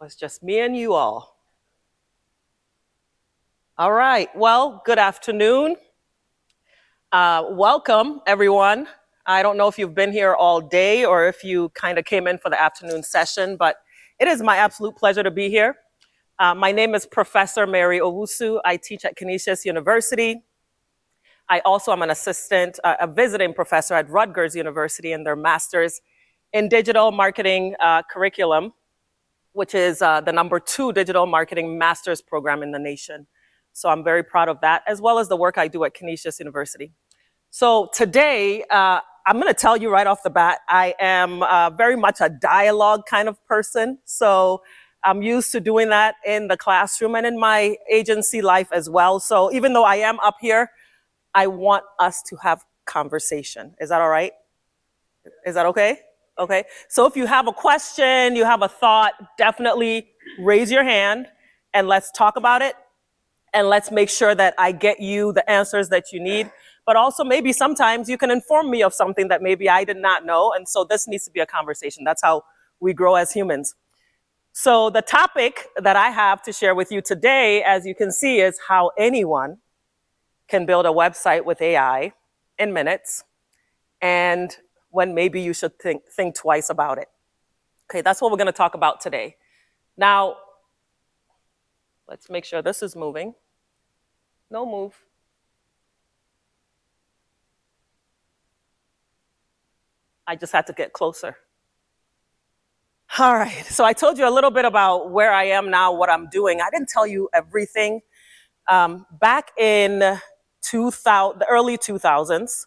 It's just me and you all. All right, well, good afternoon. Welcome, everyone. I don't know if you've been here all day or if you kind of came in for the afternoon session, but it is my absolute pleasure to be here. My name is Professor Mary Owusu. I teach at Canisius University. I also am an assistant, a visiting professor at Rutgers University in their master's in digital marketing curriculum, which is the #2 digital marketing master's program in the nation. So I'm very proud of that, as well as the work I do at Canisius University. So today, I'm going to tell you right off the bat, I am very much a dialogue kind of person. So I'm used to doing that in the classroom and in my agency life as well. So even though I am up here, I want us to have conversation. Is that all right? Is that okay? Okay. So if you have a question, you have a thought, definitely raise your hand and let's talk about it. And let's make sure that I get you the answers that you need. But also maybe sometimes you can inform me of something that maybe I did not know. And so this needs to be a conversation. That's how we grow as humans. So the topic that I have to share with you today, as you can see, is how anyone can build a website with AI in minutes, and when maybe you should think twice about it. Okay, that's what we're going to talk about today. Now, let's make sure this is moving. No move. I just had to get closer. All right, so I told you a little bit about where I am now, what I'm doing. I didn't tell you everything. Back in the early 2000s,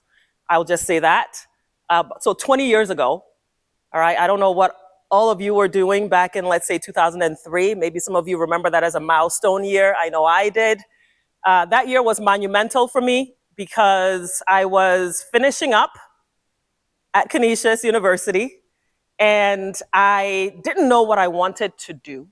I'll just say that. So 20 years ago, all right, I don't know what all of you were doing back in, let's say, 2003. Maybe some of you remember that as a milestone year. I know I did. That year was monumental for me because I was finishing up at Canisius University and I didn't know what I wanted to do.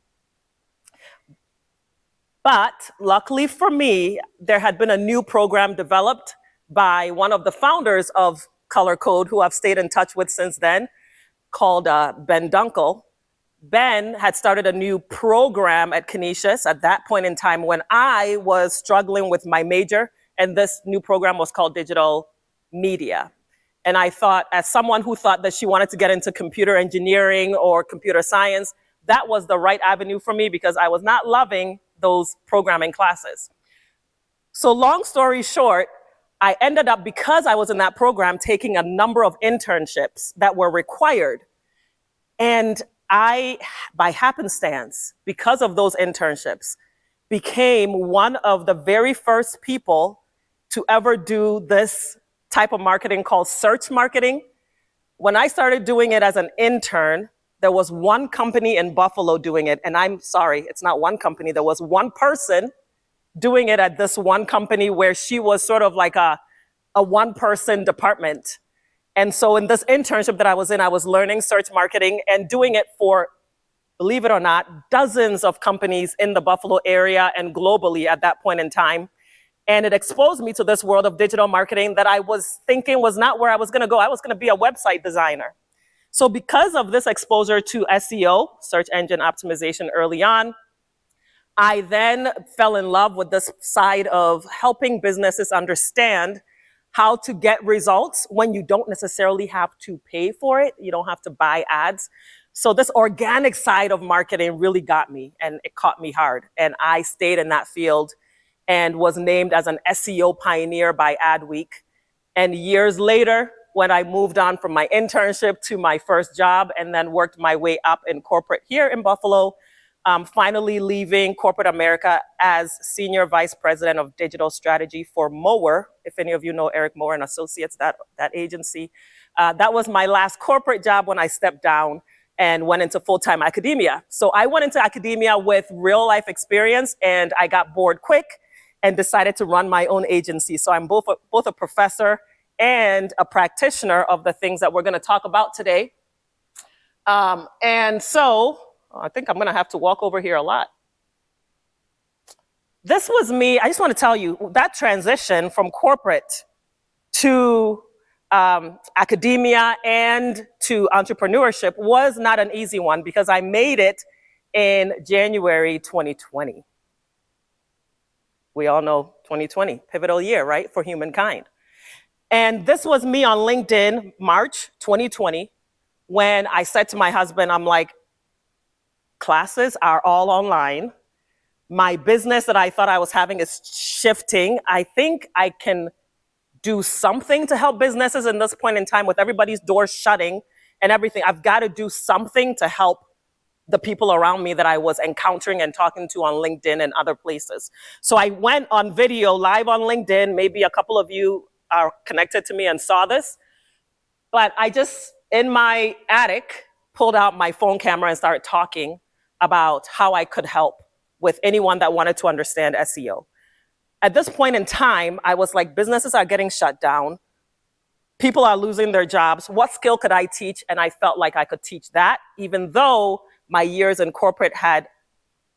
But luckily for me, there had been a new program developed by one of the founders of ColorCode, who I've stayed in touch with since then, called Ben Dunkel. Ben had started a new program at Canisius at that point in time when I was struggling with my major, and this new program was called Digital Media. And I thought, as someone who thought that she wanted to get into computer engineering or computer science, that was the right avenue for me because I was not loving those programming classes. So long story short, I ended up, because I was in that program, taking a number of internships that were required. And I, by happenstance, because of those internships, became one of the very first people to ever do this type of marketing called search marketing. When I started doing it as an intern, there was one company in Buffalo doing it, and I'm sorry, it's not one company. There was one person doing it at this one company where she was sort of like a one-person department. And so in this internship that I was in, I was learning search marketing and doing it for, believe it or not, dozens of companies in the Buffalo area and globally at that point in time. And it exposed me to this world of digital marketing that I was thinking was not where I was going to go. I was going to be a website designer. So because of this exposure to SEO, search engine optimization, early on, I then fell in love with this side of helping businesses understand how to get results when you don't necessarily have to pay for it. You don't have to buy ads. So this organic side of marketing really got me, and it caught me hard. And I stayed in that field and was named as an SEO pioneer by Adweek. And years later, when I moved on from my internship to my first job and then worked my way up in corporate here in Buffalo, finally leaving corporate America as Senior Vice President of Digital Strategy for Mower. If any of you know Eric Mower and Associates, that agency. That was my last corporate job when I stepped down and went into full-time academia. So I went into academia with real life experience, and I got bored quick and decided to run my own agency. So I'm both a professor and a practitioner of the things that we're going to talk about today. And so I think I'm going to have to walk over here a lot. This was me. I just want to tell you that transition from corporate to academia and to entrepreneurship was not an easy one because I made it in January 2020. We all know 2020, pivotal year, right, for humankind. And this was me on LinkedIn, March 2020, when I said to my husband, I'm like, classes are all online. My business that I thought I was having is shifting. I think I can do something to help businesses in this point in time with everybody's doors shutting and everything. I've got to do something to help the people around me that I was encountering and talking to on LinkedIn and other places. So I went on video live on LinkedIn. Maybe a couple of you are connected to me and saw this. But I just, in my attic, pulled out my phone camera and started talking about how I could help with anyone that wanted to understand SEO. At this point in time, I was like, businesses are getting shut down. People are losing their jobs. What skill could I teach? And I felt like I could teach that, even though my years in corporate had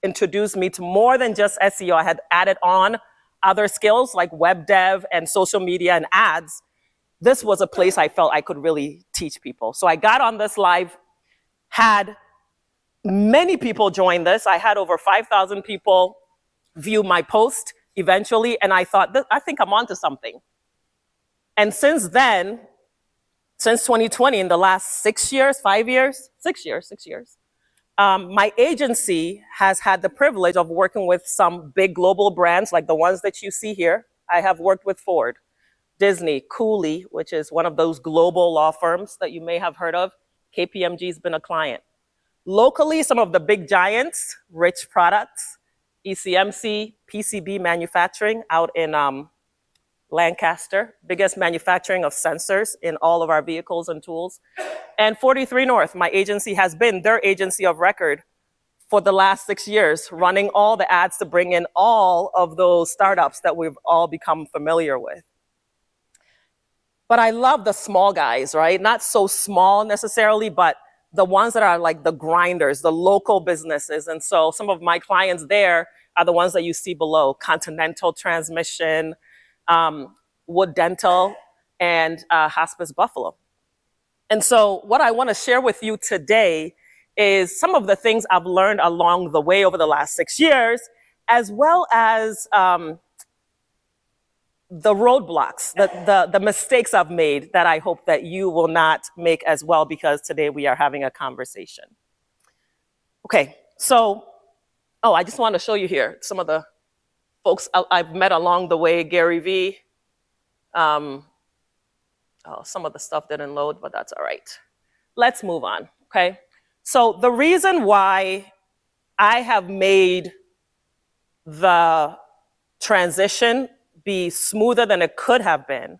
introduced me to more than just SEO. I had added on other skills like web dev and social media and ads. This was a place I felt I could really teach people. So I got on this live, had many people join this. I had over 5,000 people view my post eventually, and I thought, I think I'm onto something. And since then, since 2020, in the last 6 years, 5 years, 6 years, my agency has had the privilege of working with some big global brands like the ones that you see here. I have worked with Ford, Disney, Cooley, which is one of those global law firms that you may have heard of. KPMG's been a client. Locally, some of the big giants, Rich Products, ECMC, PCB Manufacturing out in Lancaster, biggest manufacturing of sensors in all of our vehicles and tools. And 43 North, my agency, has been their agency of record for the last 6 years, running all the ads to bring in all of those startups that we've all become familiar with. But I love the small guys, right? Not so small necessarily, but the ones that are like the grinders, the local businesses. And so some of my clients there are the ones that you see below: Continental Transmission, Wood Dental, and Hospice Buffalo. And so what I want to share with you today is some of the things I've learned along the way over the last 6 years, as well as the roadblocks, the mistakes I've made that I hope that you will not make as well, because today we are having a conversation. Okay, so, I just want to show you here some of the folks I've met along the way. Gary Vee. Some of the stuff didn't load, but that's all right. Let's move on, okay? So the reason why I have made the transition be smoother than it could have been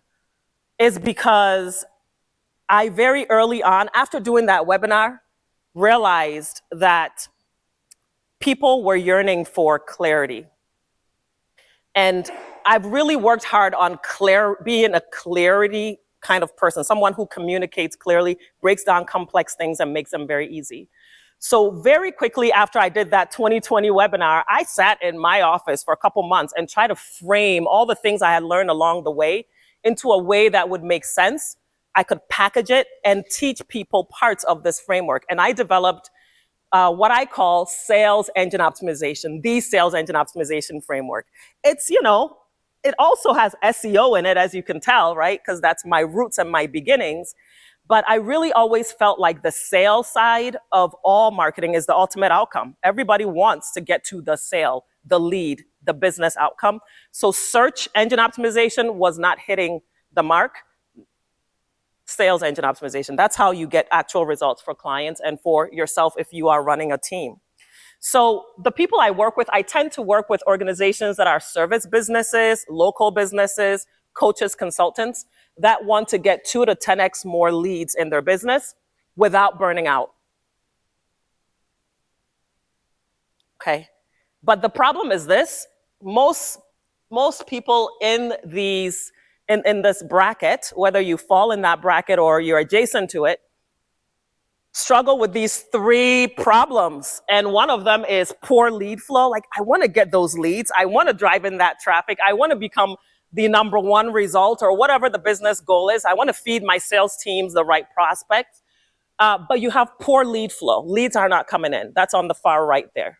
is because I very early on, after doing that webinar, realized that people were yearning for clarity. And I've really worked hard on being a clarity kind of person, someone who communicates clearly, breaks down complex things, and makes them very easy. So very quickly after I did that 2020 webinar, I sat in my office for a couple months and tried to frame all the things I had learned along the way into a way that would make sense. I could package it and teach people parts of this framework. And I developed what I call sales engine optimization, the sales engine optimization framework. It's, it also has SEO in it, as you can tell, right? Because that's my roots and my beginnings. But I really always felt like the sales side of all marketing is the ultimate outcome. Everybody wants to get to the sale, the lead, the business outcome. So search engine optimization was not hitting the mark. Sales engine optimization, that's how you get actual results for clients and for yourself if you are running a team. So the people I work with, I tend to work with organizations that are service businesses, local businesses, coaches, consultants that want to get 2 to 10x more leads in their business without burning out. Okay, but the problem is this: most people in this bracket, whether you fall in that bracket or you're adjacent to it, struggle with these 3 problems. And one of them is poor lead flow. Like, I want to get those leads. I want to drive in that traffic. I want to become the #1 result or whatever the business goal is. I want to feed my sales teams the right prospects. but you have poor lead flow. Leads are not coming in. That's on the far right there.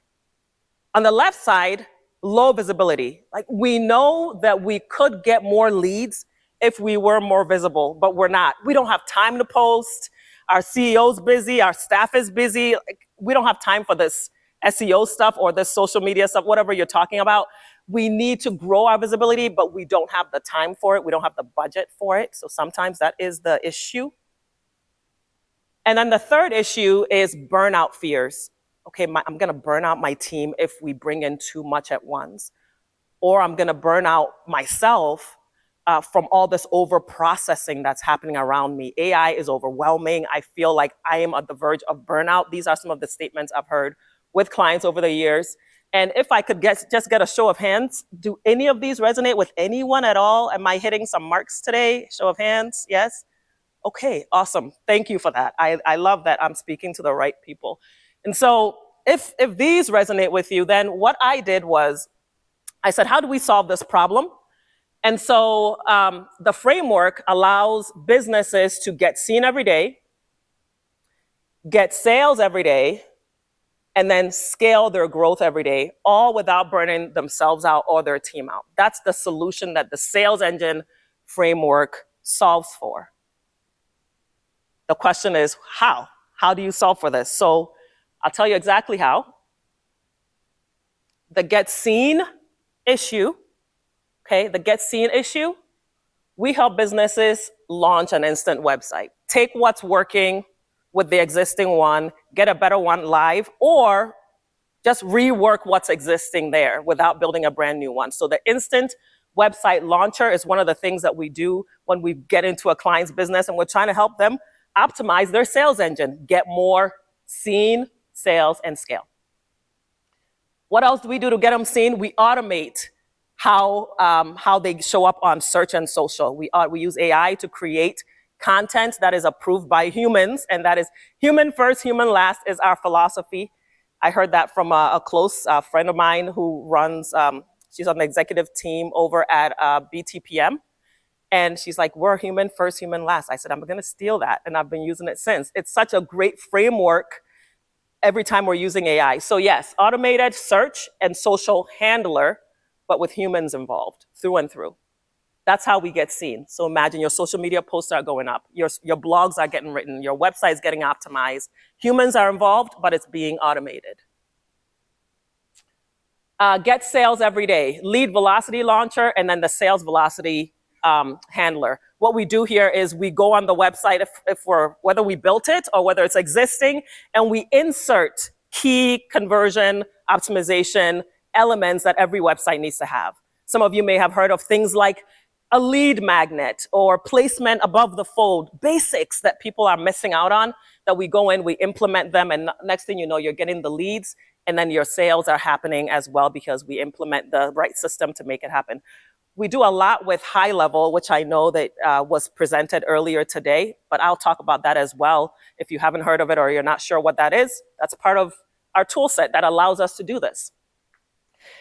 On the left side, low visibility. Like, we know that we could get more leads if we were more visible, but we're not. We don't have time to post. Our CEO's busy, our staff is busy. Like, we don't have time for this SEO stuff or this social media stuff, whatever you're talking about. We need to grow our visibility, but we don't have the time for it. We don't have the budget for it. So sometimes that is the issue. And then the third issue is burnout fears. Okay, I'm gonna burn out my team if we bring in too much at once. Or I'm gonna burn out myself from all this over processing that's happening around me. AI is overwhelming. I feel like I am at the verge of burnout. These are some of the statements I've heard with clients over the years. And if I could just get a show of hands, do any of these resonate with anyone at all? Am I hitting some marks today? Show of hands, yes? Okay, awesome. Thank you for that. I love that I'm speaking to the right people. And so if these resonate with you, then what I did was, I said, how do we solve this problem? And so the framework allows businesses to get seen every day, get sales every day, and then scale their growth every day, all without burning themselves out or their team out. That's the solution that the sales engine framework solves for. The question is, how? How do you solve for this? So I'll tell you exactly how. The get seen issue, okay, the get seen issue, we help businesses launch an instant website. Take what's working with the existing one, get a better one live, or just rework what's existing there without building a brand new one. So the instant website launcher is one of the things that we do when we get into a client's business and we're trying to help them optimize their sales engine, get more seen, sales, and scale. What else do we do to get them seen? We automate how they show up on search and social. We use AI to create content that is approved by humans, and that is human first, human last is our philosophy. I heard that from a close friend of mine who runs, she's on the executive team over at BTPM. And she's like, we're human first, human last. I said, I'm gonna steal that, and I've been using it since. It's such a great framework every time we're using AI. So yes, automated search and social handler, but with humans involved through and through. That's how we get seen. So imagine your social media posts are going up, your blogs are getting written, your website's getting optimized. Humans are involved, but it's being automated. Get sales every day, lead velocity launcher, and then the sales velocity handler. What we do here is we go on the website, whether we built it or whether it's existing, and we insert key conversion optimization elements that every website needs to have. Some of you may have heard of things like a lead magnet or placement above the fold, basics that people are missing out on, that we go in, we implement them, and next thing you know, you're getting the leads, and then your sales are happening as well because we implement the right system to make it happen. We do a lot with high level, which I know that was presented earlier today, but I'll talk about that as well. If you haven't heard of it or you're not sure what that is, that's part of our tool set that allows us to do this.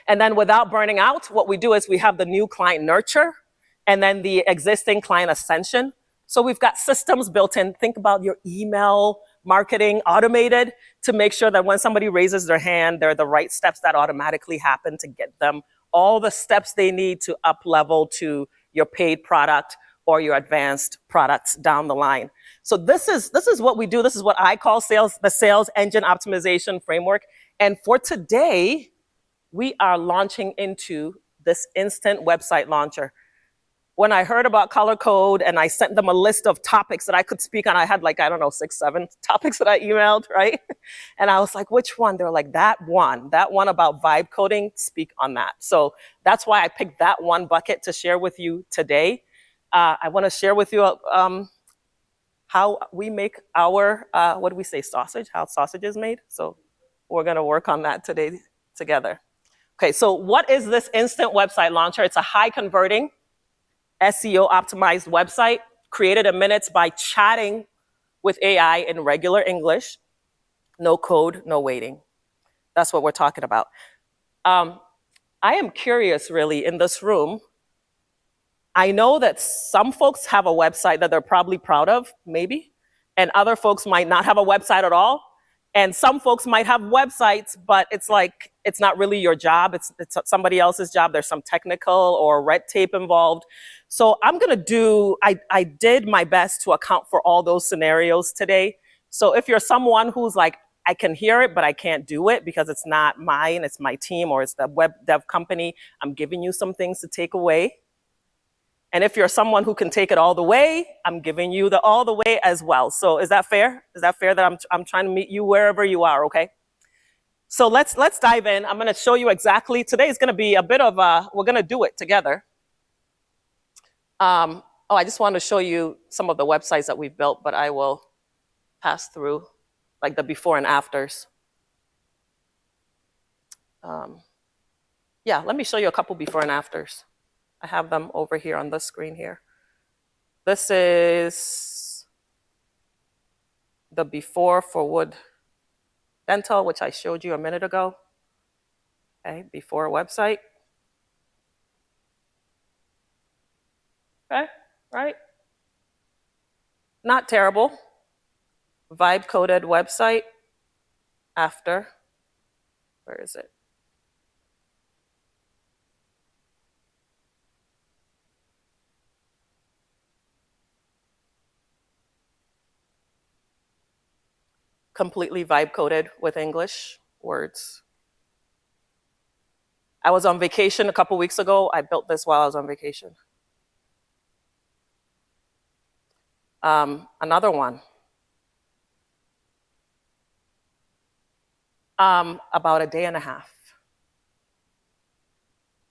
And then without burning out, what we do is we have the new client nurture and then the existing client ascension. So we've got systems built in. Think about your email marketing automated to make sure that when somebody raises their hand, there are the right steps that automatically happen to get them all the steps they need to up level to your paid product or your advanced products down the line. So this is what we do. This is what I call the sales engine optimization framework. And for today, we are launching into this instant website launcher. When I heard about ColorCode and I sent them a list of topics that I could speak on, I had like, I don't know, 6, 7 topics that I emailed, right? And I was like, which one? They were like, that one about vibe coding, speak on that. So that's why I picked that one bucket to share with you today. I want to share with you how we make our, what do we say, sausage, how sausage is made. So we're going to work on that today together. Okay, so what is this instant website launcher? It's a high converting SEO optimized website created in minutes by chatting with AI in regular English. No code, no waiting. That's what we're talking about. I am curious really in this room. I know that some folks have a website that they're probably proud of, maybe, and other folks might not have a website at all. And some folks might have websites, but it's like, it's not really your job. It's somebody else's job. There's some technical or red tape involved. So I'm gonna do, I did my best to account for all those scenarios today. So if you're someone who's like, I can hear it, but I can't do it because it's not mine, it's my team, or it's the web dev company, I'm giving you some things to take away. And if you're someone who can take it all the way, I'm giving you the all the way as well. So is that fair? Is that fair that I'm trying to meet you wherever you are, okay? So let's dive in. I'm gonna show you exactly, today is gonna be a bit of a, we're gonna do it together. I just wanted to show you some of the websites that we've built, but I will pass through like the before and afters. Yeah, let me show you a couple before and afters. I have them over here on the screen here. This is the before for Wood Dental, which I showed you a minute ago. Okay, before website. Okay, right? Not terrible. Vibe coded website after. Where is it? Completely vibe coded with English words. I was on vacation a couple weeks ago. I built this while I was on vacation. Another one. About a day and a half.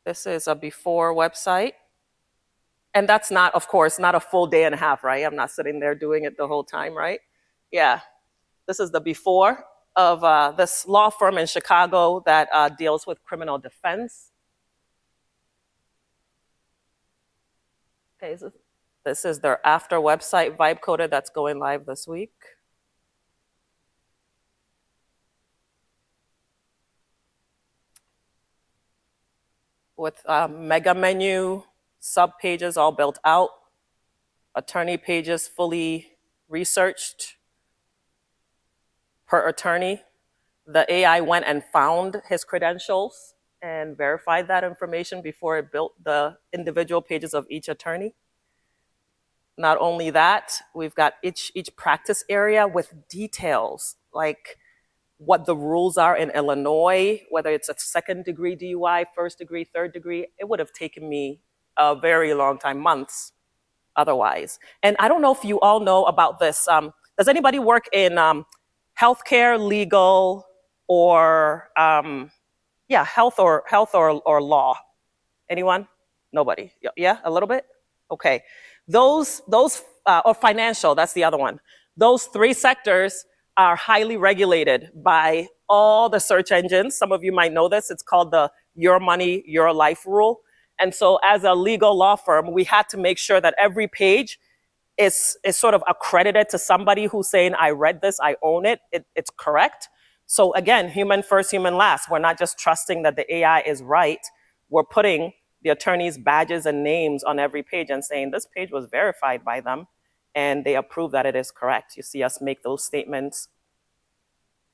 This is a before website. And that's not, of course, not a full day and a half, right? I'm not sitting there doing it the whole time, right? Yeah. This is the before of this law firm in Chicago that deals with criminal defense. Okay, so this is their after website, vibe coded, that's going live this week. With mega menu, sub pages all built out, attorney pages fully researched per attorney. The AI went and found his credentials and verified that information before it built the individual pages of each attorney. Not only that, we've got each practice area with details, like what the rules are in Illinois, whether it's a second degree DUI, first degree, third degree. It would have taken me a very long time, months otherwise. And I don't know if you all know about this. Does anybody work in healthcare, legal, or health or law? Anyone? Nobody? Yeah, a little bit? Okay. Those or financial, that's the other one. Those three sectors are highly regulated by all the search engines. Some of you might know this. It's called the Your Money, Your Life rule. And so as a legal law firm, we had to make sure that every page is sort of accredited to somebody who's saying, I read this, I own it, it's correct. So again, human first, human last. We're not just trusting that the AI is right. We're putting the attorney's badges and names on every page and saying this page was verified by them and they approve that it is correct. You see us make those statements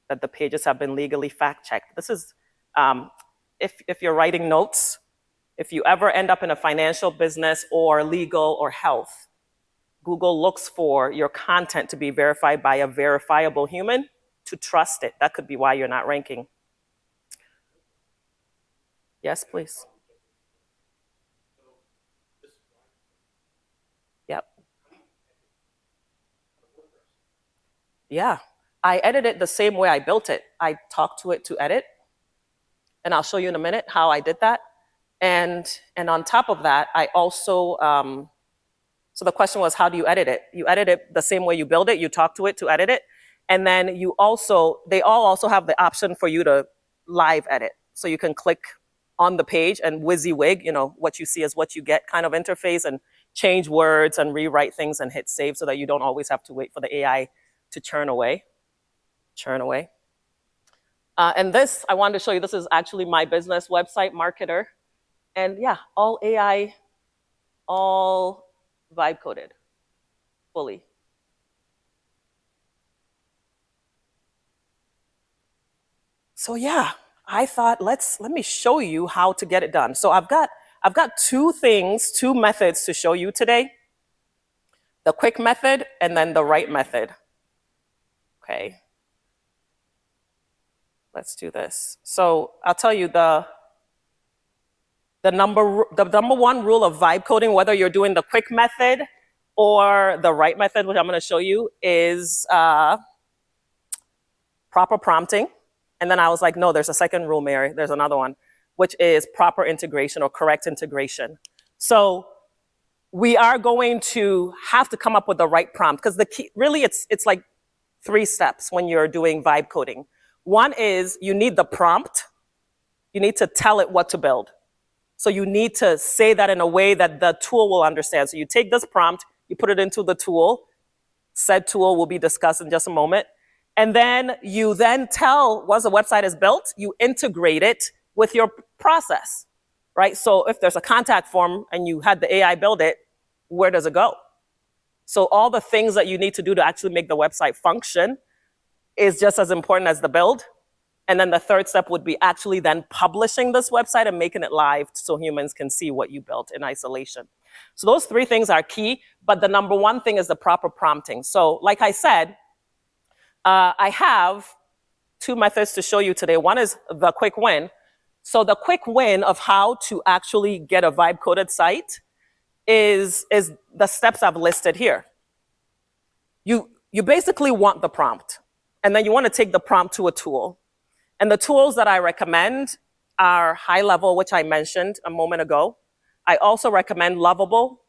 that the pages have been legally fact-checked. This is, if you're writing notes, if you ever end up in a financial business or legal or health, Google looks for your content to be verified by a verifiable human to trust it. That could be why you're not ranking. Yes, please. Yep. Yeah. I edit it the same way I built it. I talked to it to edit. And I'll show you in a minute how I did that. And on top of that, I also, so the question was, how do you edit it? You edit it the same way you build it. You talk to it to edit it. And then you also, they all also have the option for you to live edit. So you can click on the page and WYSIWYG, you know, what you see is what you get kind of interface, and change words and rewrite things and hit save so that you don't always have to wait for the AI to churn away. And this, I wanted to show you, this is actually my business website, Marketer. And yeah, all AI, all vibe coded, fully. So yeah, I thought let me show you how to get it done. So I've got two methods to show you today. The quick method and then the right method. Okay. Let's do this. So I'll tell you the number one rule of vibe coding, whether you're doing the quick method or the right method, which I'm going to show you, is proper prompting. And then I was like, no, there's a second rule, Mary. There's another one, which is proper integration or correct integration. So we are going to have to come up with the right prompt, because the key, really, it's like 3 steps when you're doing vibe coding. One is you need the prompt. You need to tell it what to build. So you need to say that in a way that the tool will understand. So you take this prompt, you put it into the tool. Said tool will be discussed in just a moment. And then you then tell, once the website is built, you integrate it with your process, right? So if there's a contact form and you had the AI build it, where does it go? So all the things that you need to do to actually make the website function is just as important as the build. And then the third step would be actually then publishing this website and making it live so humans can see what you built in isolation. So those 3 things are key, but the number one thing is the proper prompting. So like I said, I have 2 methods to show you today. One is the quick win. So the quick win of how to actually get a vibe coded site is the steps I've listed here. You basically want the prompt, and then you want to take the prompt to a tool. And the tools that I recommend are High Level, which I mentioned a moment ago. I also recommend Lovable,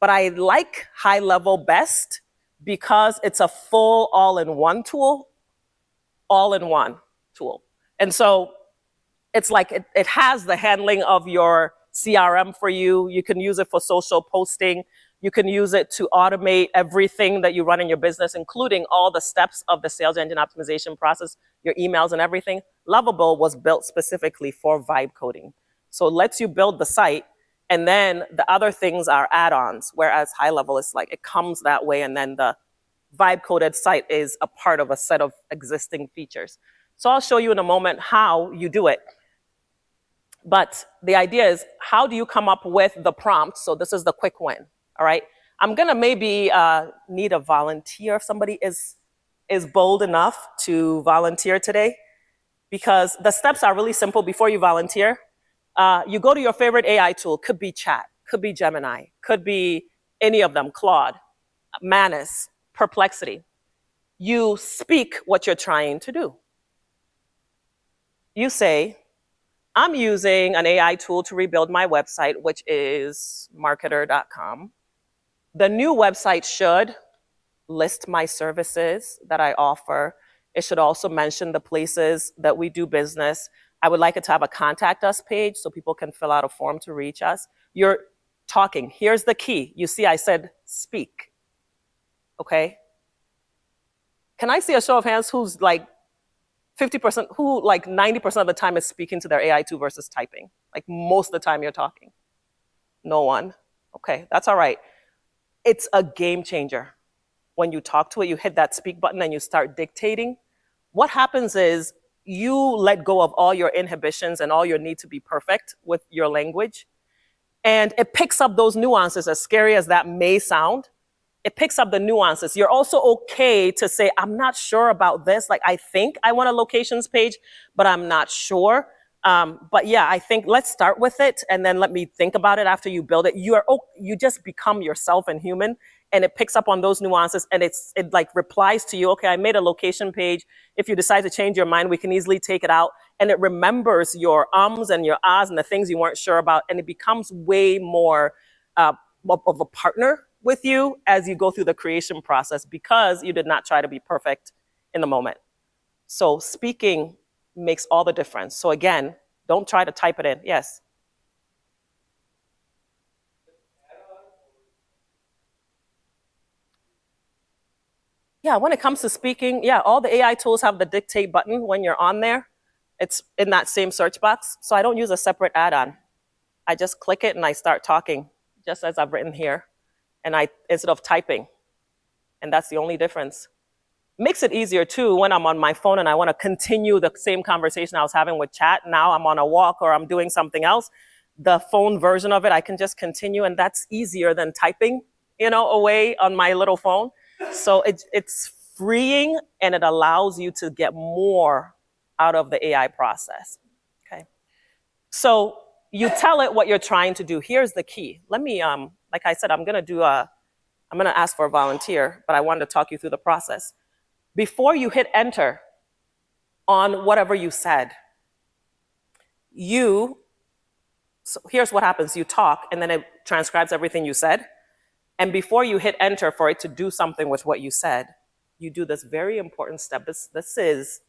but I like High Level best because it's a full all-in-one tool, And so it's like it has the handling of your CRM for you. You can use it for social posting. You can use it to automate everything that you run in your business, including all the steps of the sales engine optimization process, your emails and everything. Lovable was built specifically for vibe coding. So it lets you build the site, and then the other things are add-ons, whereas High Level is like it comes that way, and then the vibe coded site is a part of a set of existing features. So I'll show you in a moment how you do it. But the idea is, how do you come up with the prompt? So this is the quick win, all right? I'm gonna maybe need a volunteer if somebody is bold enough to volunteer today, because the steps are really simple. Before you volunteer, you go to your favorite AI tool. Could be Chat, could be Gemini, could be any of them, Claude, Manus, Perplexity. You speak what you're trying to do. You say, I'm using an AI tool to rebuild my website, which is marketer.com. The new website should list my services that I offer. It should also mention the places that we do business. I would like it to have a contact us page so people can fill out a form to reach us. You're talking. Here's the key. You see, I said speak. Okay? Can I see a show of hands who's like 50%, who like 90% of the time is speaking to their AI tool versus typing? Like most of the time you're talking. No one. Okay, that's all right. It's a game changer. When you talk to it, you hit that speak button and you start dictating. What happens is you let go of all your inhibitions and all your need to be perfect with your language. And it picks up those nuances, as scary as that may sound. It picks up the nuances. You're also okay to say, I'm not sure about this. Like, I think I want a locations page, but I'm not sure. But yeah, I think let's start with it, and then let me think about it after you build it. You just become yourself and human, and it picks up on those nuances, and it like replies to you. Okay, I made a location page. If you decide to change your mind, we can easily take it out. And it remembers your ums and your ahs and the things you weren't sure about, and it becomes way more of a partner with you as you go through the creation process, because you did not try to be perfect in the moment. So speaking makes all the difference. So again, don't try to type it in. Yes? Yeah, when it comes to speaking, yeah, all the AI tools have the dictate button when you're on there. It's in that same search box. So I don't use a separate add-on. I just click it and I start talking, just as I've written here. And instead of typing. And that's the only difference. Makes it easier too when I'm on my phone and I want to continue the same conversation I was having with chat. Now I'm on a walk or I'm doing something else. The phone version of it, I can just continue, and that's easier than typing, away on my little phone. So it's freeing, and it allows you to get more out of the AI process. Okay. So you tell it what you're trying to do. Here's the key. Let me, like I said, I'm gonna ask for a volunteer, but I wanted to talk you through the process. Before you hit enter on whatever you said, so here's what happens. You talk, and then it transcribes everything you said. And before you hit enter for it to do something with what you said, you do this very important step. This is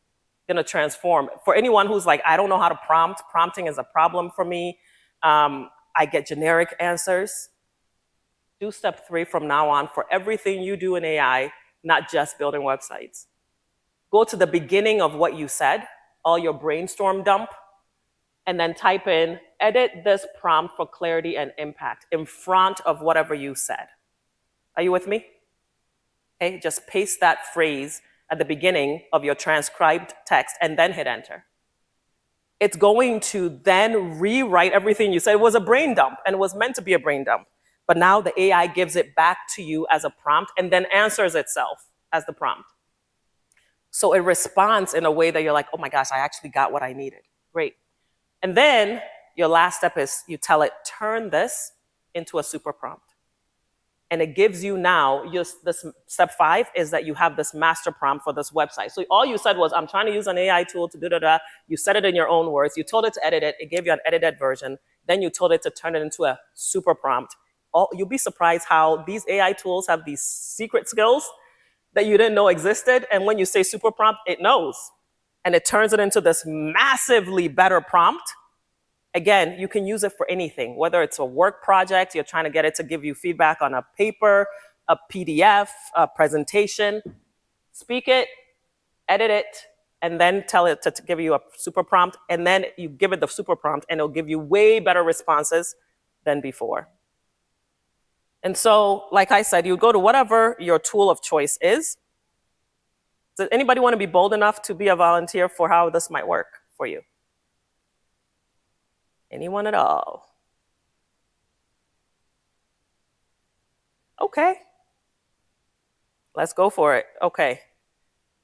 gonna transform. For anyone who's like, I don't know how to prompt, prompting is a problem for me. I get generic answers. Do step 3 from now on for everything you do in AI, not just building websites. Go to the beginning of what you said, all your brainstorm dump, and then type in, edit this prompt for clarity and impact in front of whatever you said. Are you with me? Okay, just paste that phrase at the beginning of your transcribed text and then hit enter. It's going to then rewrite everything you said. It was a brain dump, and it was meant to be a brain dump. But now the AI gives it back to you as a prompt and then answers itself as the prompt. So it responds in a way that you're like, oh my gosh, I actually got what I needed. Great. And then your last step is you tell it, turn this into a super prompt. And it gives you now, this step 5 is that you have this master prompt for this website. So all you said was, I'm trying to use an AI tool to da-da-da. You said it in your own words. You told it to edit it. It gave you an edited version. Then you told it to turn it into a super prompt. You'll be surprised how these AI tools have these secret skills that you didn't know existed. And when you say super prompt, it knows. And it turns it into this massively better prompt. Again, you can use it for anything, whether it's a work project, you're trying to get it to give you feedback on a paper, a PDF, a presentation. Speak it, edit it, and then tell it to give you a super prompt. And then you give it the super prompt, and it'll give you way better responses than before. And so, like I said, you go to whatever your tool of choice is. Does anybody want to be bold enough to be a volunteer for how this might work for you? Anyone at all? Okay. Let's go for it. Okay.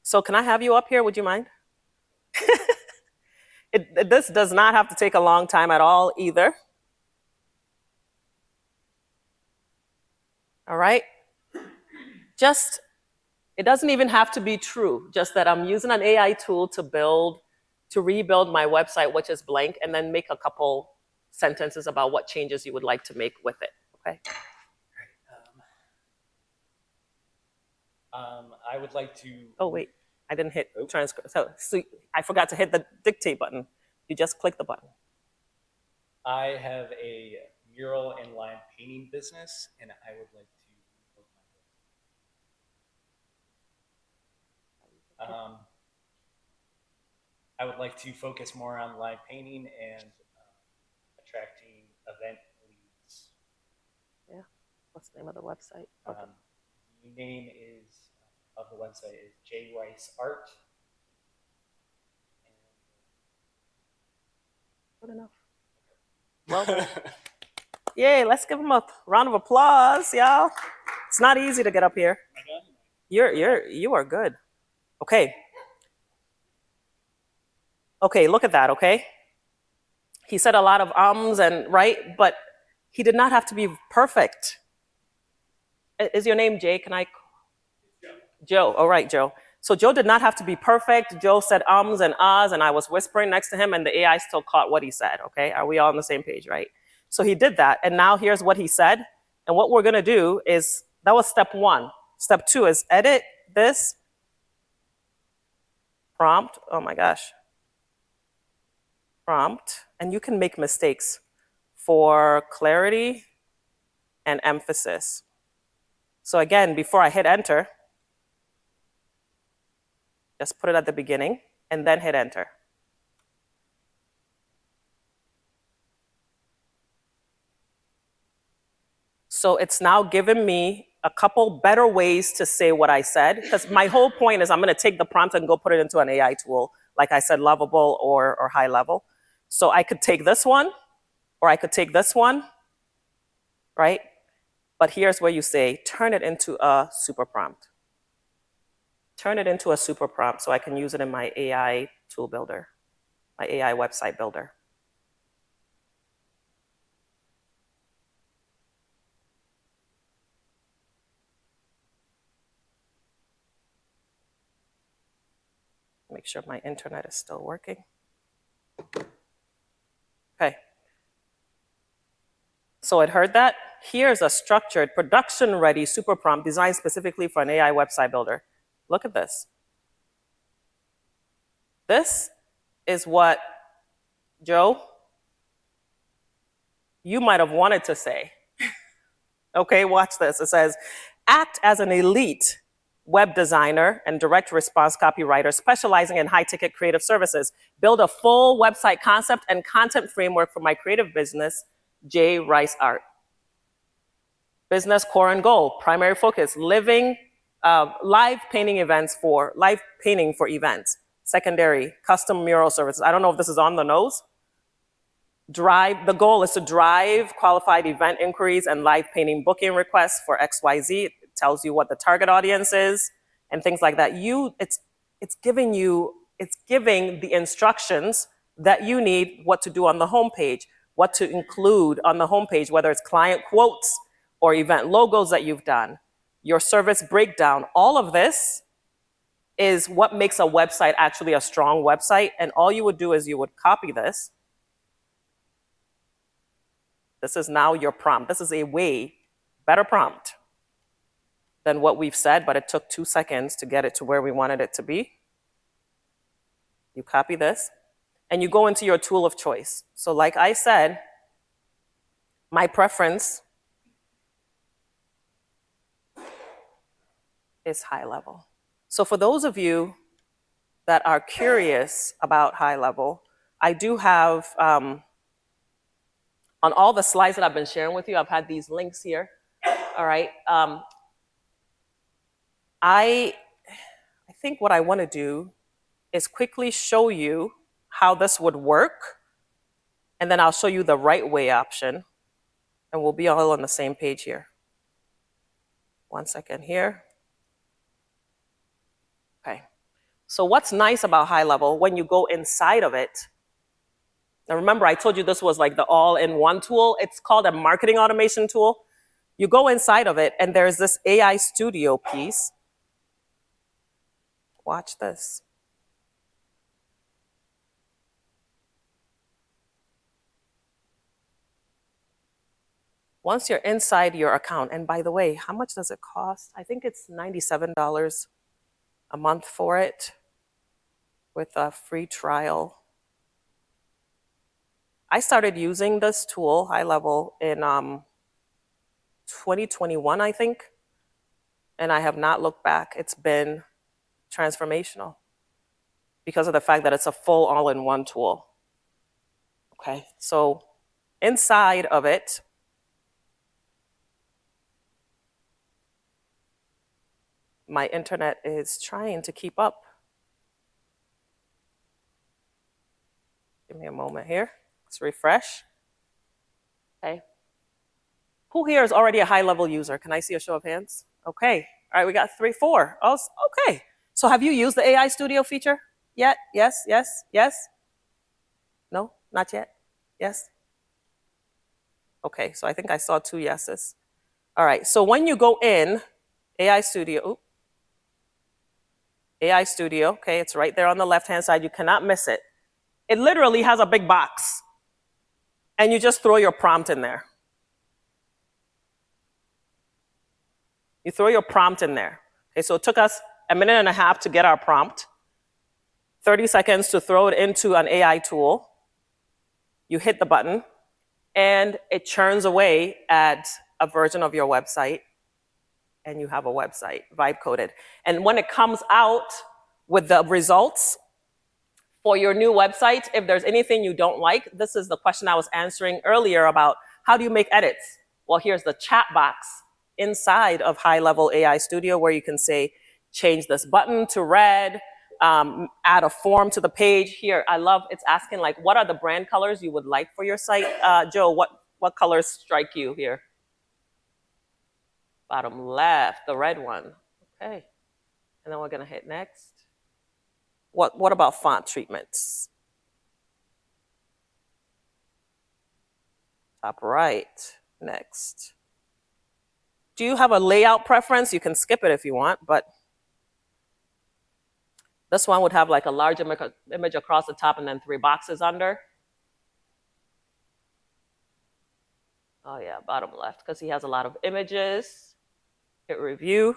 So can I have you up here? Would you mind? This does not have to take a long time at all either. All right. It doesn't even have to be true, just that I'm using an AI tool to rebuild my website, which is blank, and then make a couple sentences about what changes you would like to make with it, okay? I would like to... Oh, wait, I didn't hit transcript. So I forgot to hit the dictate button. You just click the button. I have a mural and line painting business, and I would like to build my business. I would like to focus more on live painting and attracting event leads. Yeah. What's the name of the website? Okay. The name of the website is J Rice Art. Good enough. Well done. Yay, let's give him a round of applause, y'all. It's not easy to get up here. You are good. Okay. Okay, look at that, okay? He said a lot of ums and right, but he did not have to be perfect. Is your name Jay? Can I? Joe. All right, Joe. So Joe did not have to be perfect. Joe said ums and ahs, and I was whispering next to him, and the AI still caught what he said, okay? Are we all on the same page, right? So he did that, and now here's what he said. And what we're gonna do is, that was step 1. Step 2 is edit this prompt. Oh my gosh. Prompt, and you can make mistakes for clarity and emphasis. So again, before I hit enter, just put it at the beginning and then hit enter. So it's now given me a couple better ways to say what I said, because my whole point is I'm going to take the prompt and go put it into an AI tool, like I said, Lovable or High Level. So I could take this one, or I could take this one, right? But here's where you say, turn it into a super prompt. Turn it into a super prompt so I can use it in my AI tool builder, my AI website builder. Make sure my internet is still working. Okay. So it heard that. Here's a structured, production-ready super prompt designed specifically for an AI website builder. Look at this. This is what, Joe, you might have wanted to say. Okay, watch this. It says, act as an elite web designer and direct response copywriter specializing in high-ticket creative services. Build a full website concept and content framework for my creative business, J. Rice Art. Business core and goal, primary focus, live painting for events. Secondary, custom mural services. I don't know if this is on the nose. The goal is to drive qualified event inquiries and live painting booking requests for XYZ. It tells you what the target audience is and things like that. It's giving the instructions that you need, what to do on the homepage, what to include on the homepage, whether it's client quotes or event logos that you've done, your service breakdown. All of this is what makes a website actually a strong website. And all you would do is you would copy this. This is now your prompt. This is a way better prompt than what we've said, but it took 2 seconds to get it to where we wanted it to be. You copy this, and you go into your tool of choice. So like I said, my preference is High Level. So for those of you that are curious about High Level, I do have, on all the slides that I've been sharing with you, I've had these links here, all right? I think what I want to do is quickly show you how this would work, and then I'll show you the right way option, and we'll be all on the same page here. 1 second here. Okay. So what's nice about High Level, when you go inside of it, now remember I told you this was like the all-in-one tool. It's called a marketing automation tool. You go inside of it, and there's this AI Studio piece. Watch this. Once you're inside your account, and by the way, how much does it cost? I think it's $97 a month for it with a free trial. I started using this tool, High Level, in 2021, I think, and I have not looked back. It's been transformational because of the fact that it's a full all-in-one tool. Okay, so inside of it, my internet is trying to keep up. Give me a moment here. Let's refresh. Okay. Who here is already a high-level user? Can I see a show of hands? Okay. All right, we got 3, 4. Oh, okay. So have you used the AI Studio feature yet? Yes, yes, yes? No, not yet? Yes? Okay, so I think I saw 2 yeses. All right, so when you go in, AI Studio, okay, it's right there on the left-hand side. You cannot miss it. It literally has a big box, and you just throw your prompt in there. You throw your prompt in there. Okay, so it took us a minute and a half to get our prompt, 30 seconds to throw it into an AI tool. You hit the button, and it churns away at a version of your website, and you have a website, vibe coded. And when it comes out with the results for your new website, if there's anything you don't like, this is the question I was answering earlier about how do you make edits? Well, here's the chat box inside of high-level AI Studio where you can say, change this button to red, add a form to the page. Here, I love, it's asking like, what are the brand colors you would like for your site? Joe, what colors strike you here? Bottom left, the red one. Okay. And then we're gonna hit next. What about font treatments? Top right, next. Do you have a layout preference? You can skip it if you want, but this one would have like a large image across the top and then 3 boxes under. Oh yeah, bottom left, because he has a lot of images. Hit review.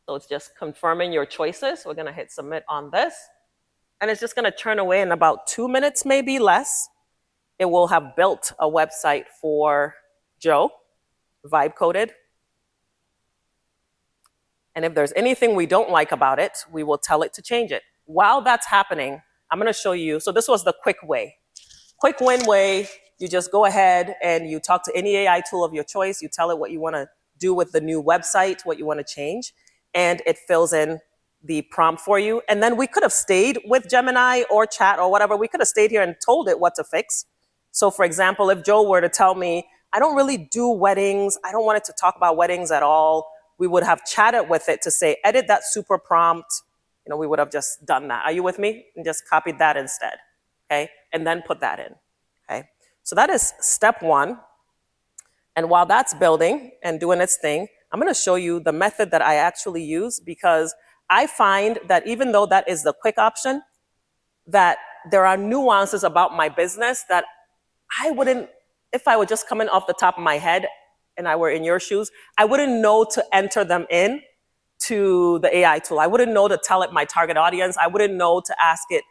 So it's just confirming your choices. We're gonna hit submit on this. And it's just gonna turn away in about 2 minutes, maybe less. It will have built a website for Joe, vibe coded. And if there's anything we don't like about it, we will tell it to change it. While that's happening, I'm gonna show you, so this was the quick way. Quick win way, you just go ahead and you talk to any AI tool of your choice, you tell it what you wanna do with the new website, what you wanna change, and it fills in the prompt for you. And then we could have stayed with Gemini or chat or whatever, we could have stayed here and told it what to fix. So for example, if Joe were to tell me, I don't really do weddings, I don't want it to talk about weddings at all, we would have chatted with it to say, edit that super prompt. You know, we would have just done that. Are you with me? And just copied that instead, okay? And then put that in, okay? So that is step 1. And while that's building and doing its thing, I'm gonna show you the method that I actually use, because I find that even though that is the quick option, that there are nuances about my business that I wouldn't, if I were just coming off the top of my head and I were in your shoes, I wouldn't know to enter them in to the AI tool. I wouldn't know to tell it my target audience. I wouldn't know to ask it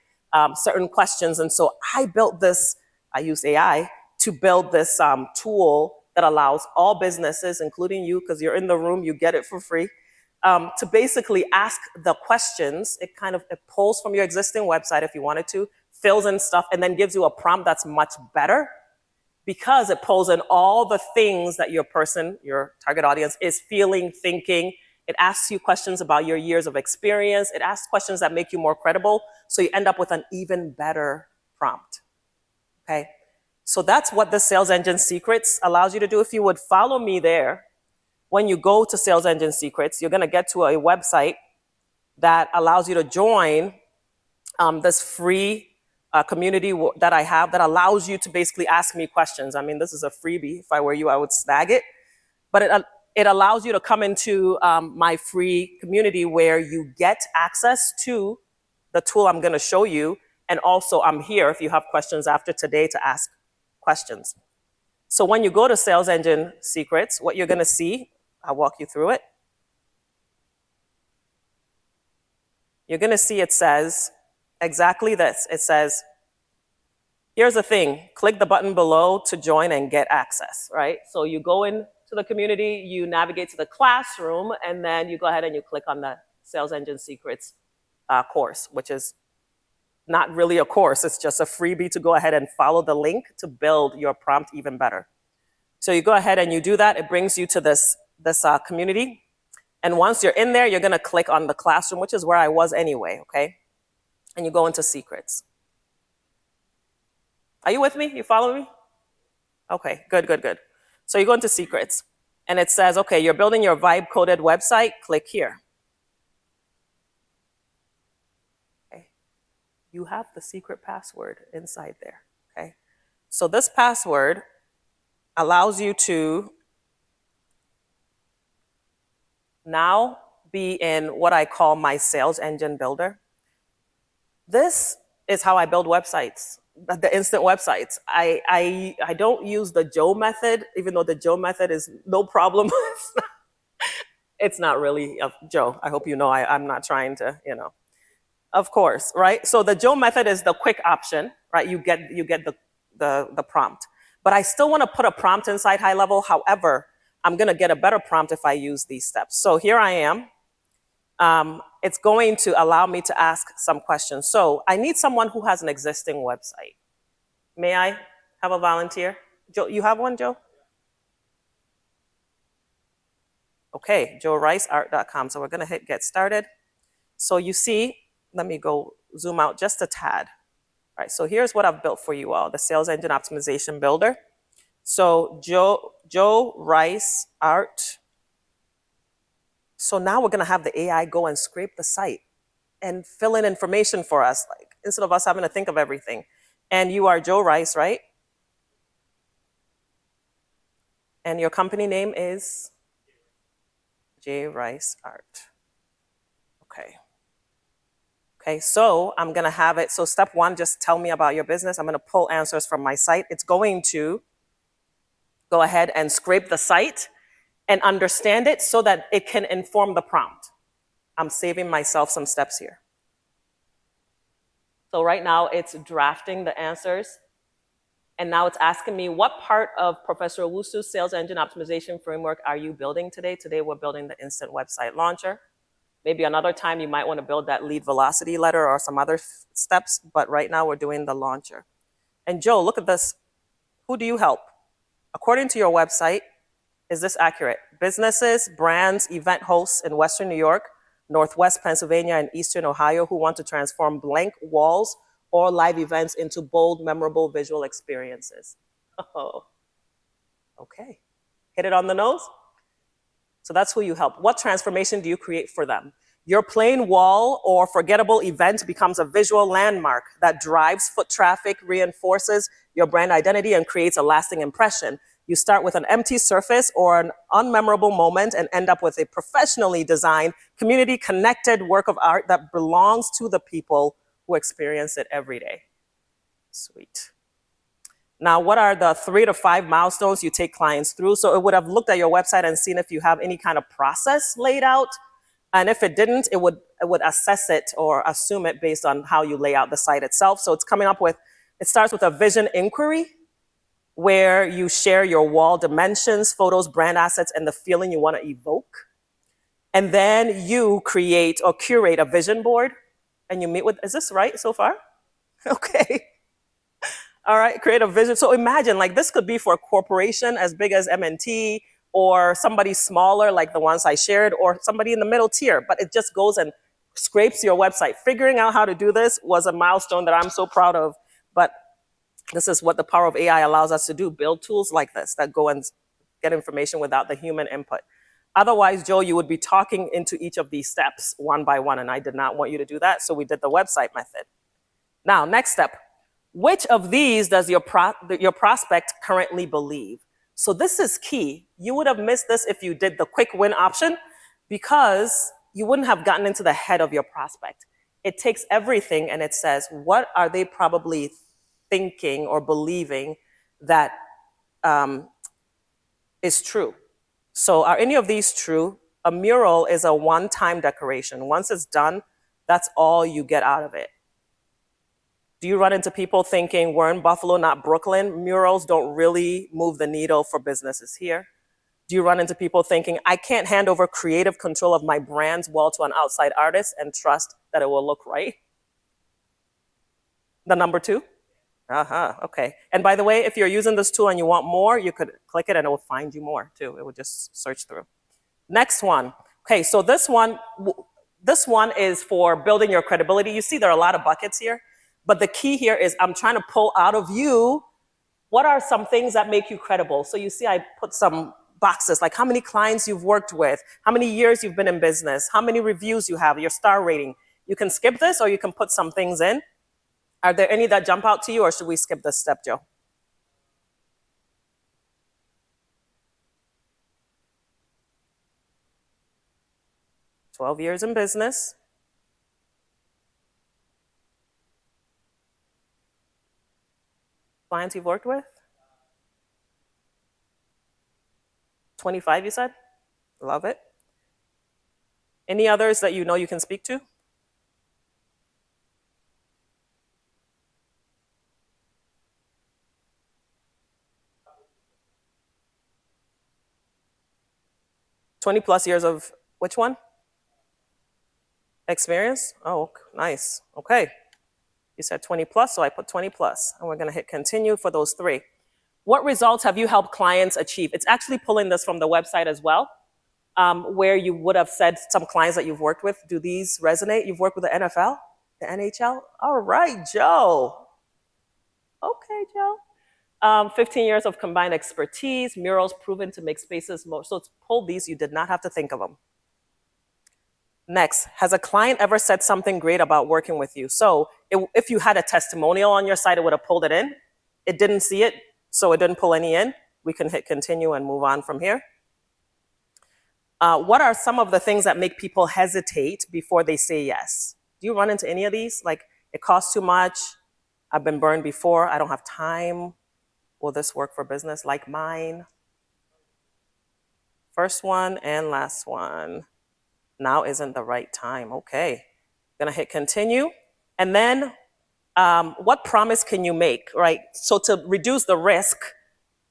certain questions. And so I built this, I use AI to build this tool that allows all businesses, including you, because you're in the room, you get it for free, to basically ask the questions. It pulls from your existing website if you wanted to, fills in stuff, and then gives you a prompt that's much better, because it pulls in all the things that your person, your target audience, is feeling, thinking. It asks you questions about your years of experience. It asks questions that make you more credible, so you end up with an even better prompt, okay? So that's what the Sales Engine Secrets allows you to do. If you would follow me there, when you go to Sales Engine Secrets, you're gonna get to a website that allows you to join this free community that I have that allows you to basically ask me questions. I mean, this is a freebie. If I were you, I would snag it. But it allows you to come into my free community where you get access to the tool I'm gonna show you. And also I'm here if you have questions after today to ask questions. So when you go to Sales Engine Secrets, what you're gonna see, I'll walk you through it. You're gonna see it says exactly this. It says, here's the thing, click the button below to join and get access, right? So you go into the community, you navigate to the classroom, and then you go ahead and you click on the Sales Engine Secrets course, which is not really a course, it's just a freebie to go ahead and follow the link to build your prompt even better. So you go ahead and you do that, it brings you to this community. And once you're in there, you're gonna click on the classroom, which is where I was anyway, okay? And you go into secrets. Are you with me? You follow me? Okay, good, good, good. So you go into secrets and it says, okay, you're building your vibe coded website, click here. Okay. You have the secret password inside there, okay? So this password allows you to now be in what I call my sales engine builder. This is how I build websites, the instant websites. I don't use the Joe method, even though the Joe method is no problem. It's not really, Joe, I hope you know I'm not trying to, of course, right? So the Joe method is the quick option, right? You get the prompt. But I still want to put a prompt inside high level. However, I'm going to get a better prompt if I use these steps. So here I am. It's going to allow me to ask some questions. So I need someone who has an existing website. May I have a volunteer? Joe, you have one, Joe? Okay, joericeart.com. So we're gonna hit get started. So you see, let me go zoom out just a tad. All right, so here's what I've built for you all, the Sales Engine Optimization Builder. So Joe Rice Art. So now we're gonna have the AI go and scrape the site and fill in information for us, like instead of us having to think of everything. And you are Joe Rice, right? And your company name is J Rice Art. Okay. Okay, so I'm gonna have it. So step one, just tell me about your business. I'm gonna pull answers from my site. It's going to go ahead and scrape the site and understand it so that it can inform the prompt. I'm saving myself some steps here. So right now it's drafting the answers. And now it's asking me, what part of Professor Owusu's Sales Engine Optimization Framework are you building today? Today we're building the Instant Website Launcher. Maybe another time you might want to build that lead velocity letter or some other steps, but right now we're doing the launcher. And Joe, look at this. Who do you help? According to your website, is this accurate? Businesses, brands, event hosts in Western New York, Northwest Pennsylvania, and Eastern Ohio who want to transform blank walls or live events into bold, memorable visual experiences. Oh, okay. Hit it on the nose? So that's who you help. What transformation do you create for them? Your plain wall or forgettable event becomes a visual landmark that drives foot traffic, reinforces your brand identity, and creates a lasting impression. You start with an empty surface or an unmemorable moment and end up with a professionally designed, community-connected work of art that belongs to the people who experience it every day. Sweet. Now, what are the 3 to 5 milestones you take clients through? So it would have looked at your website and seen if you have any kind of process laid out. And if it didn't, it would assess it or assume it based on how you lay out the site itself. So it's coming up with, it starts with a vision inquiry where you share your wall dimensions, photos, brand assets, and the feeling you want to evoke. And then you create or curate a vision board and you meet with, is this right so far? Okay. All right, create a vision. So imagine, like, this could be for a corporation as big as M&T or somebody smaller like the ones I shared or somebody in the middle tier, but it just goes and scrapes your website. Figuring out how to do this was a milestone that I'm so proud of, but this is what the power of AI allows us to do, build tools like this that go and get information without the human input. Otherwise, Joe, you would be talking into each of these steps one by one, and I did not want you to do that, so we did the website method. Now, next step. Which of these does your prospect currently believe? So this is key. You would have missed this if you did the quick win option because you wouldn't have gotten into the head of your prospect. It takes everything and it says, what are they probably thinking or believing that is true? So are any of these true? A mural is a one-time decoration. Once it's done, that's all you get out of it. Do you run into people thinking, we're in Buffalo, not Brooklyn? Murals don't really move the needle for businesses here. Do you run into people thinking, I can't hand over creative control of my brand's wall to an outside artist and trust that it will look right? The number 2? Okay. And by the way, if you're using this tool and you want more, you could click it and it will find you more too. It will just search through. Next one. Okay, so this one is for building your credibility. You see there are a lot of buckets here. But the key here is I'm trying to pull out of you, what are some things that make you credible? So you see I put some boxes, like how many clients you've worked with, how many years you've been in business, how many reviews you have, your star rating. You can skip this or you can put some things in. Are there any that jump out to you or should we skip this step, Joe? "12 years in business. Clients you've worked with? 25, you said? Love it. Any others that you know you can speak to? +20 years of which one? Experience? Oh, nice. Okay. You said 20+, so I put 20+. And we're going to hit continue for those 3. What results have you helped clients achieve? It's actually pulling this from the website as well. where you would have said some clients that you've worked with. Do these resonate? You've worked with the NFL, the NHL? All right, Joe. Okay, Joe. 15 years of combined expertise, murals proven to make spaces more. So it's pulled these, you did not have to think of them. Next, has a client ever said something great about working with you? So if you had a testimonial on your site, it would have pulled it in. It didn't see it, so it didn't pull any in. We can hit continue and move on from here. What are some of the things that make people hesitate before they say yes? Do you run into any of these? Like, it costs too much, I've been burned before, I don't have time, will this work for business like mine? First one and last one. Now isn't the right time. Okay, gonna hit continue. And then what promise can you make, right? So to reduce the risk,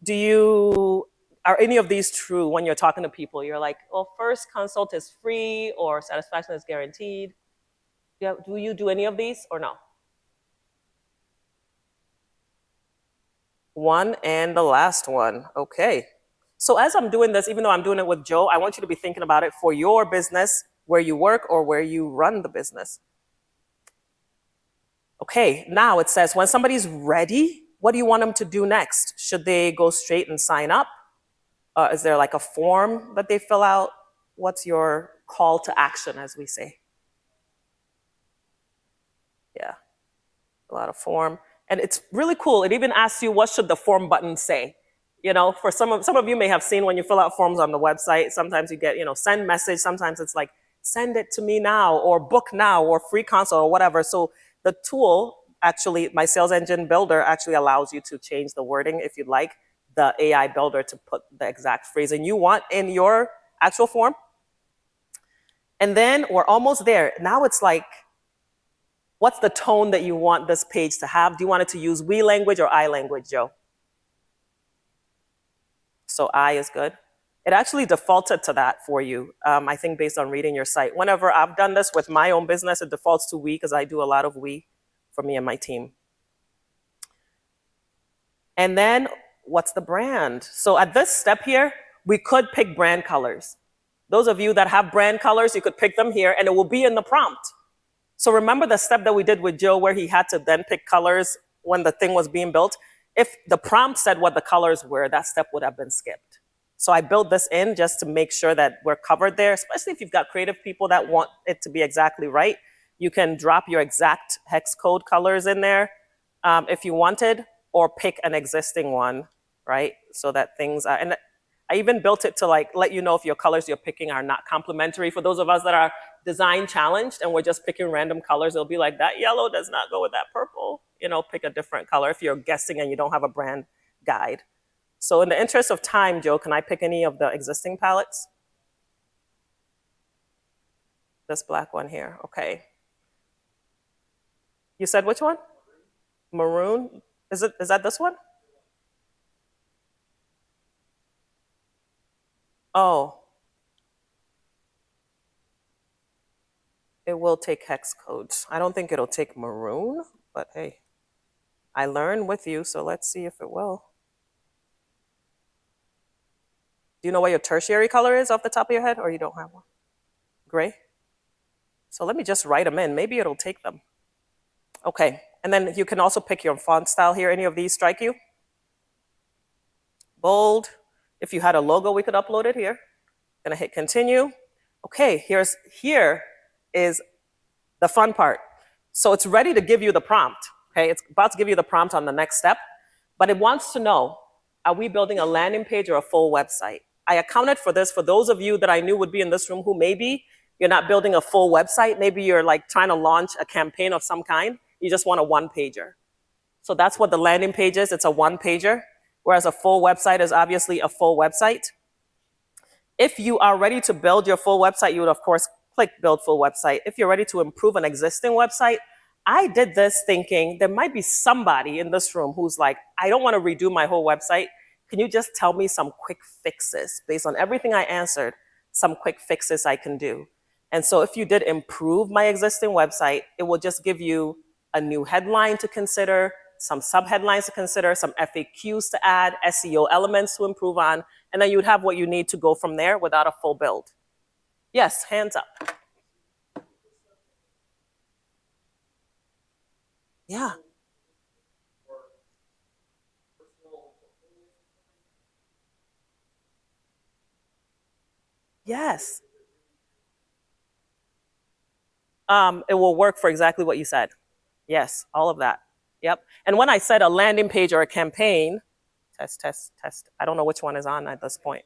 are any of these true when you're talking to people? You're like, well, first consult is free or satisfaction is guaranteed. Do you do any of these or no? One and the last one, okay. So as I'm doing this, even though I'm doing it with Joe, I want you to be thinking about it for your business, where you work or where you run the business. Okay, now it says when somebody's ready, what do you want them to do next? Should they go straight and sign up? Is there like a form that they fill out? What's your call to action, as we say? Yeah, fill out a form. And it's really cool. It even asks you, what should the form button say? You know, for some of you may have seen when you fill out forms on the website, sometimes you get, send message. Sometimes it's like, send it to me now, or book now, or free consult, or whatever. So the tool, actually, my sales engine builder actually allows you to change the wording if you'd like the AI builder to put the exact phrasing you want in your actual form. And then we're almost there. Now it's like, what's the tone that you want this page to have? Do you want it to use we language or I language, Joe? So I is good. It actually defaulted to that for you, I think based on reading your site. Whenever I've done this with my own business, it defaults to we because I do a lot of we for me and my team. And then what's the brand? So at this step here, we could pick brand colors. Those of you that have brand colors, you could pick them here and it will be in the prompt. So remember the step that we did with Joe where he had to then pick colors when the thing was being built? If the prompt said what the colors were, that step would have been skipped. So I built this in just to make sure that we're covered there, especially if you've got creative people that want it to be exactly right. You can drop your exact hex code colors in there if you wanted, or pick an existing one, right? So that things are, and I even built it to like let you know if your colors you're picking are not complementary. For those of us that are design challenged and we're just picking random colors, it'll be like that yellow does not go with that purple. Pick a different color if you're guessing and you don't have a brand guide. So in the interest of time, Joe, can I pick any of the existing palettes? This black one here, okay. You said which one? Maroon? Is that this one? Oh. It will take hex codes. I don't think it'll take maroon, but hey, I learn with you, so let's see if it will. Do you know what your tertiary color is off the top of your head, or you don't have one? Gray? So let me just write them in. Maybe it'll take them. Okay, and then you can also pick your font style here. Any of these strike you? Bold. If you had a logo, we could upload it here. Gonna hit continue. Okay, here is the fun part. So it's ready to give you the prompt. Okay, it's about to give you the prompt on the next step, but it wants to know, are we building a landing page or a full website? I accounted for this for those of you that I knew would be in this room who maybe you're not building a full website. Maybe you're like trying to launch a campaign of some kind. You just want a one-pager. So that's what the landing page is. It's a one-pager, whereas a full website is obviously a full website. If you are ready to build your full website, you would, of course, click Build Full Website. If you're ready to improve an existing website, I did this thinking there might be somebody in this room who's like, I don't want to redo my whole website. Can you just tell me some quick fixes based on everything I answered, some quick fixes I can do? And so if you did improve my existing website, it will just give you a new headline to consider, some subheadlines to consider, some FAQs to add, SEO elements to improve on, and then you would have what you need to go from there without a full build. Yes, hands up. Yeah. Yes. It will work for exactly what you said. Yes, all of that. Yep. And when I said a landing page or a campaign, test, test, test. I don't know which one is on at this point.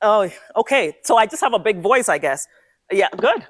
Oh, okay. So I just have a big voice, I guess. Yeah, good.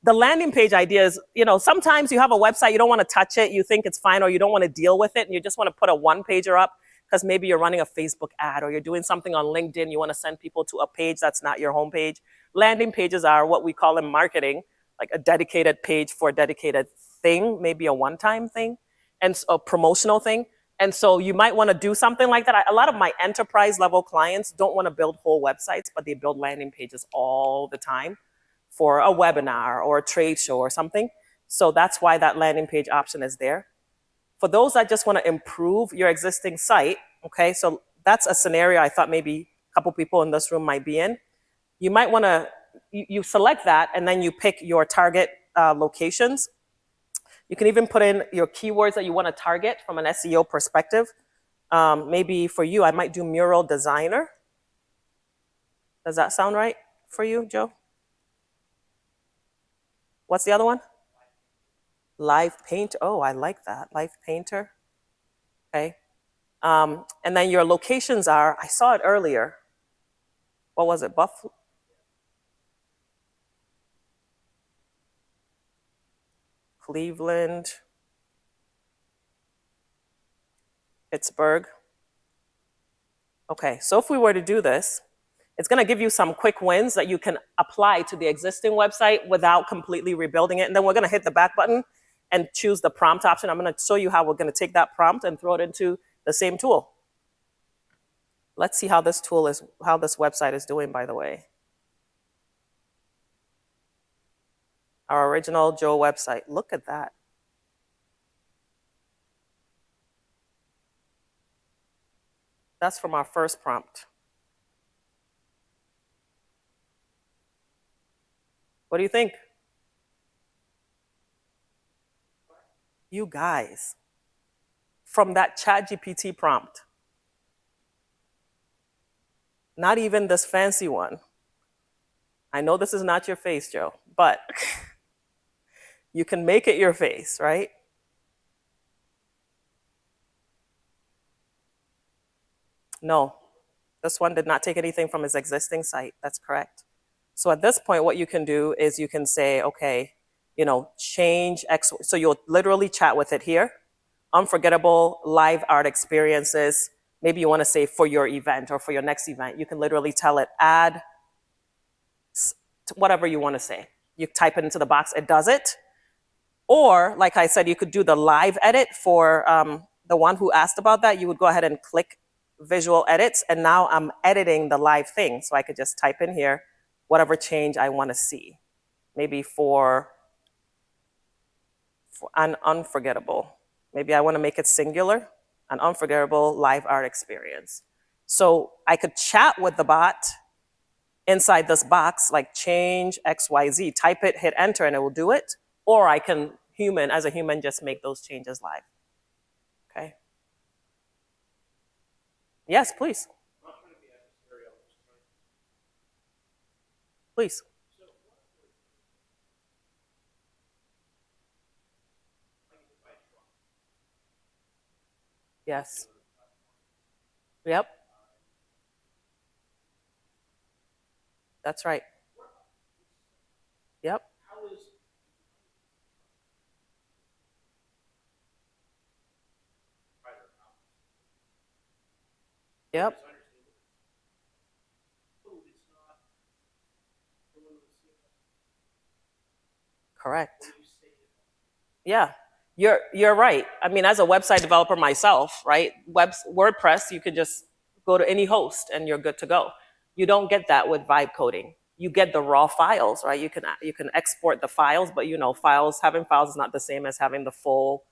The landing page idea is, sometimes you have a website, you don't want to touch it, you think it's fine, or you don't want to deal with it, and you just want to put a one-pager up because maybe you're running a Facebook ad or you're doing something on LinkedIn, you want to send people to a page that's not your homepage. Landing pages are what we call in marketing, like a dedicated page for a dedicated thing, maybe a one-time thing, and a promotional thing. And so you might want to do something like that. A lot of my enterprise level clients don't want to build whole websites, but they build landing pages all the time for a webinar or a trade show or something. So that's why that landing page option is there. For those that just want to improve your existing site, okay, so that's a scenario I thought maybe a couple people in this room might be in. You might want to, you select that and then you pick your target locations. You can even put in your keywords that you want to target from an SEO perspective. Maybe for you, I might do mural designer. Does that sound right for you, Joe? What's the other one? Live paint. Oh, I like that. Live painter. Okay. And then your locations are, I saw it earlier. What was it? Buffalo? Cleveland. Pittsburgh. Okay, so if we were to do this, it's going to give you some quick wins that you can apply to the existing website without completely rebuilding it. And then we're going to hit the back button and choose the prompt option. I'm going to show you how we're going to take that prompt and throw it into the same tool. Let's see how this website is doing, by the way. Our original Joe website. Look at that. That's from our first prompt. What do you think? You guys, from that ChatGPT prompt, not even this fancy one. I know this is not your face, Joe, but you can make it your face, right? No, this one did not take anything from his existing site. That's correct. So at this point, what you can do is you can say, okay, change X. So you'll literally chat with it here. Unforgettable live art experiences. Maybe you want to say for your event or for your next event. You can literally tell it, add whatever you want to say. You type it into the box, it does it. Or, like I said, you could do the live edit for the one who asked about that. You would go ahead and click visual edits, and now I'm editing the live thing. So I could just type in here whatever change I want to see. Maybe for an unforgettable. Maybe I want to make it singular, an unforgettable live art experience. So I could chat with the bot inside this box, like change XYZ, type it, hit enter, and it will do it. Or I can, as a human, just make those changes live. Okay? Yes, please. Please. Yes. Yep. That's right. Yep. Yep. Correct. Yeah, you're right. I mean, as a website developer myself, right? WordPress, you can just go to any host and you're good to go. You don't get that with vibe coding. You get the raw files, right? You can export the files, but having files is not the same as having the full